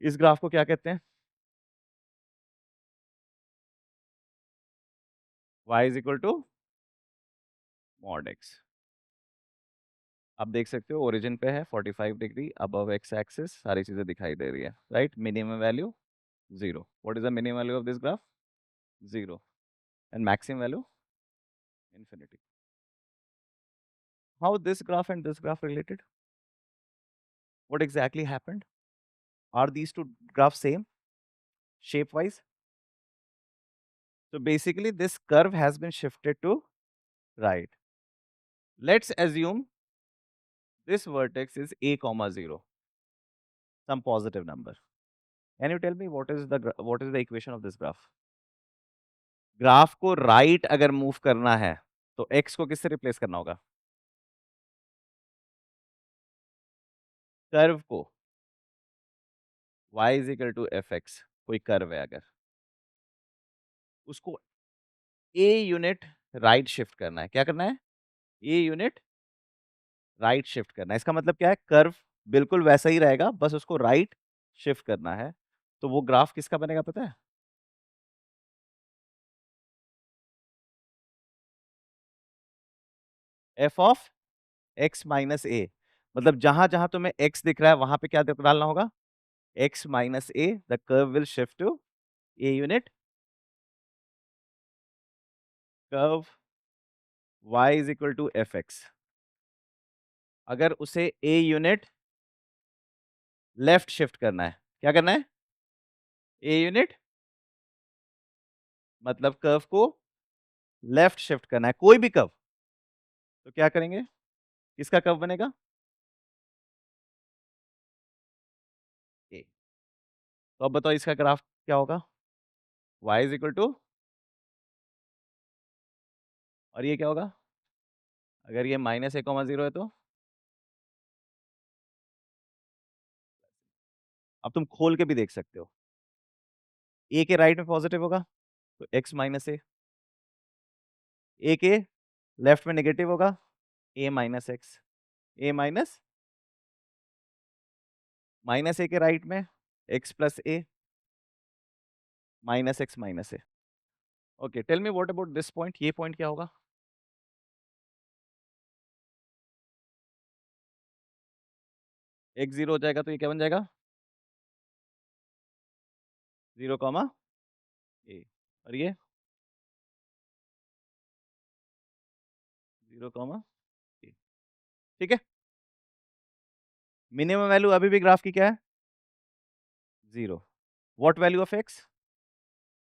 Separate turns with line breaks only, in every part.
इस ग्राफ को क्या कहते हैं? y is equal to mod x। आप देख सकते हो ओरिजिन पे है 45 डिग्री अबव एक्स एक्सिस, सारी चीजें दिखाई दे रही है, right? Minimum value 0। What is the minimum value of this graph? 0। And maximum value infinity. How this graph and this graph related? What exactly happened? Are these two graphs same shape wise? So basically this curve has been shifted to right. Let's assume this vertex is a comma 0, some positive number. Can you tell me what is the equation of this graph? Graph को right अगर move करना है तो x को किससे replace करना होगा? Curve को y is equal to F X, कोई कर्व है अगर, उसको a यूनिट राइट शिफ्ट करना है। क्या करना है? a यूनिट राइट शिफ्ट करना है। इसका मतलब क्या है? कर्व बिल्कुल वैसा ही रहेगा, बस उसको राइट शिफ्ट करना है। तो वो ग्राफ किसका बनेगा पता है? एफ ऑफ एक्स माइनस ए। मतलब जहां जहां तुम्हें x दिख रहा है वहां पे क्या डालना होगा? x minus A, the curve will shift to a unit curve y is equal to F X. अगर उसे a यूनिट लेफ्ट शिफ्ट करना है, क्या करना है? a यूनिट मतलब कर्व को लेफ्ट शिफ्ट करना है, कोई भी कर्व। तो क्या करेंगे? किसका कर्व बनेगा? a। तो अब बताओ इसका ग्राफ क्या होगा? y इज इक्वल टू, और ये क्या होगा? अगर ये माइनस ए कॉमा जीरो है तो अब तुम खोल के भी देख सकते हो। ए के राइट में पॉजिटिव होगा तो एक्स माइनस ए के लेफ्ट में नेगेटिव होगा, A minus X. A minus A के राइट में X plus A minus X minus A. Okay, tell me what about this point? ये पॉइंट क्या होगा? एक्स जीरो हो जाएगा तो ये क्या बन जाएगा? जीरो कॉमा ए। और ये जीरो कॉमा ए। ठीक है। मिनिमम वैल्यू अभी भी ग्राफ की क्या है? Zero. What value of x?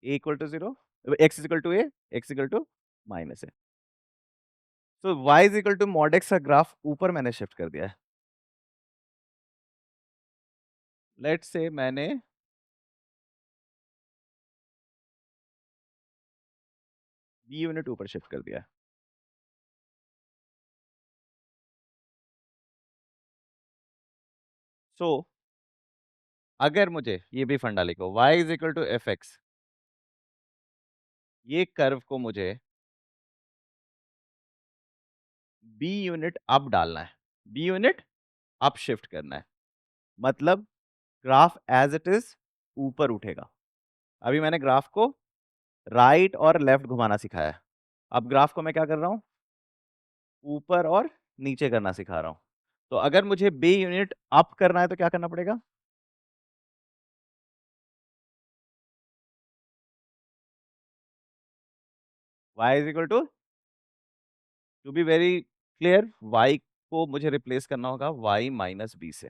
A equal to zero, x equal to A, x equal to minus A. तो y is equal to mod x का ग्राफ ऊपर मैंने शिफ्ट कर दिया है। लेट्स से मैंने b यूनिट ऊपर शिफ्ट कर दिया है। सो अगर मुझे ये भी फंडा लिखो, y is equal to F X, ये कर्व को मुझे b यूनिट अप डालना है, b यूनिट अप शिफ्ट करना है। मतलब ग्राफ एज इट इज ऊपर उठेगा। अभी मैंने ग्राफ को राइट और लेफ्ट घुमाना सिखाया है, अब ग्राफ को मैं क्या कर रहा हूं? ऊपर और नीचे करना सिखा रहा हूं। तो अगर मुझे b यूनिट अप करना है तो क्या करना पड़ेगा? y is equal to B very clear, y को मुझे रिप्लेस करना होगा y माइनस बी से।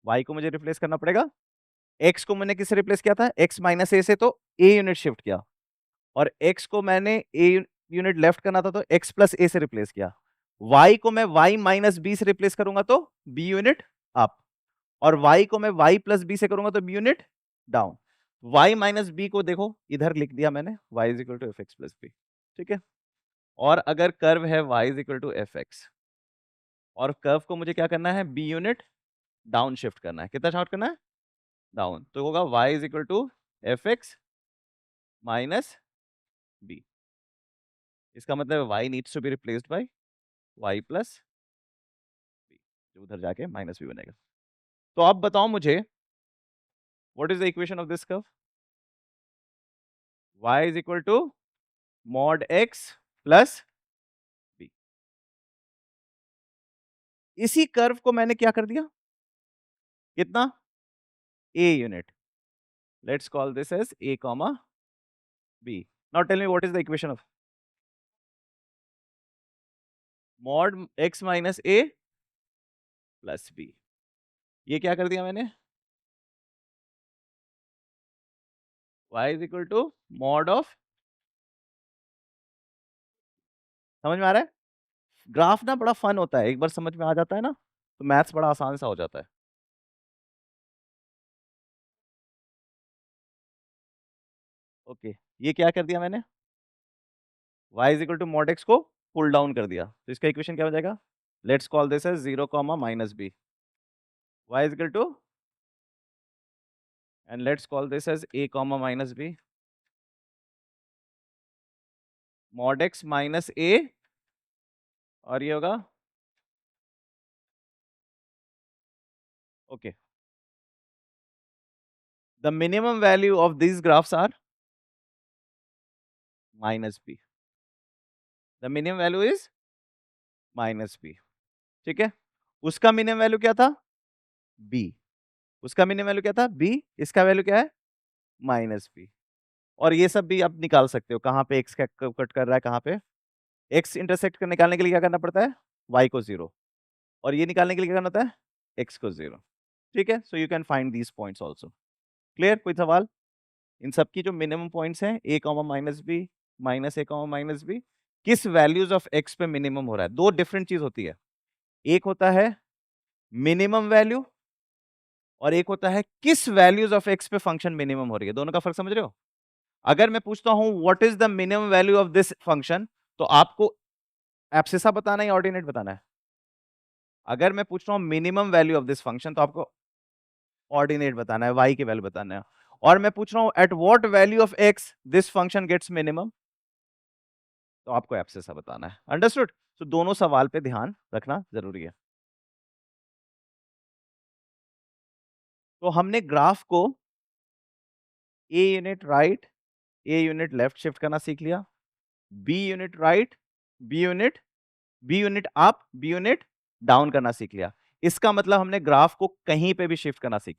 y को मुझे रिप्लेस करना पड़ेगा, x को मैंने किससे रिप्लेस किया था? x माइनस ए से, तो a यूनिट शिफ्ट किया। और x को मैंने a यूनिट लेफ्ट करना था तो x प्लस ए से रिप्लेस किया। y को मैं y माइनस बी से रिप्लेस करूंगा तो b यूनिट अप, और y को मैं y प्लस बी से करूंगा तो b unit down. y minus B को देखो इधर लिख दिया मैंने, y is equal to F X plus B. ठीक है। और अगर कर्व है y is equal to F X, और कर्व को मुझे क्या करना है? b यूनिट डाउन शिफ्ट करना है। कितना शॉर्ट करना है? डाउन। तो होगा y is equal to F X minus B. इसका मतलब y needs to be replaced by y plus B, जो उधर जाके माइनस बी बनेगा। तो अब बताओ मुझे what is the equation of this curve? y is equal to mod x plus b। इसी कर्व को मैंने क्या कर दिया, कितना, a unit. Let's call this as a comma b। Now tell me what is the equation of mod x minus a plus b। ये क्या कर दिया मैंने, y is equal to mod of, समझ में आ रहा है? ग्राफ ना बड़ा फन होता है, एक बार समझ में आ जाता है ना तो मैथ्स बड़ा आसान सा हो जाता है। ओके, ये क्या कर दिया मैंने, y is equal to mod x को पुल डाउन कर दिया, तो इसका इक्वेशन क्या हो जाएगा, let's call this as 0 comma minus b, y is equal to, and let's call this as a comma minus b, mod x minus a, और ये होगा, okay, the minimum value of these graphs are minus b, the minimum value is minus b, ठीक है। उसका minimum value क्या था, b, उसका minimum value क्या था b, इसका वैल्यू क्या है माइनस b। और ये सब भी आप निकाल सकते हो, कहाँ पे x कट कर रहा है, कहाँ पे x इंटरसेक्ट कर, निकालने के लिए क्या करना पड़ता है, y को 0, और ये निकालने के लिए क्या करना होता है, x को 0, ठीक है। So you can find these points also. Clear, कोई सवाल? इन सब की जो मिनिमम पॉइंट्स हैं a comma minus b, minus a comma minus b, किस वैल्यूज ऑफ x पे मिनिमम हो रहा है। दो डिफरेंट चीज होती है, एक होता है मिनिमम वैल्यू, और एक होता है किस वैल्यूज ऑफ x पे फंक्शन मिनिमम हो रही है। दोनों का फर्क समझ रहे हो? अगर मैं पूछता हूं what is the minimum value of this function, तो आपको एब्सिसा बताना है या ऑर्डिनेट बताना है? अगर मैं पूछ रहा हूं minimum value of this function, तो आपको ऑर्डिनेट बताना है, y की वैल्यू बताना है। और मैं पूछ रहा हूं at what value of x this function gets minimum, तो आपको एब्सिसा बताना है। अंडरस्टूड? तो दोनों सवाल पे ध्यान रखना जरूरी है। तो हमने ग्राफ को a unit right, a unit left shift करना सीख लिया, b unit right, b unit up, b unit down करना सीख लिया। इसका मतलब हमने ग्राफ को कहीं पे भी शिफ्ट करना सीख लिया।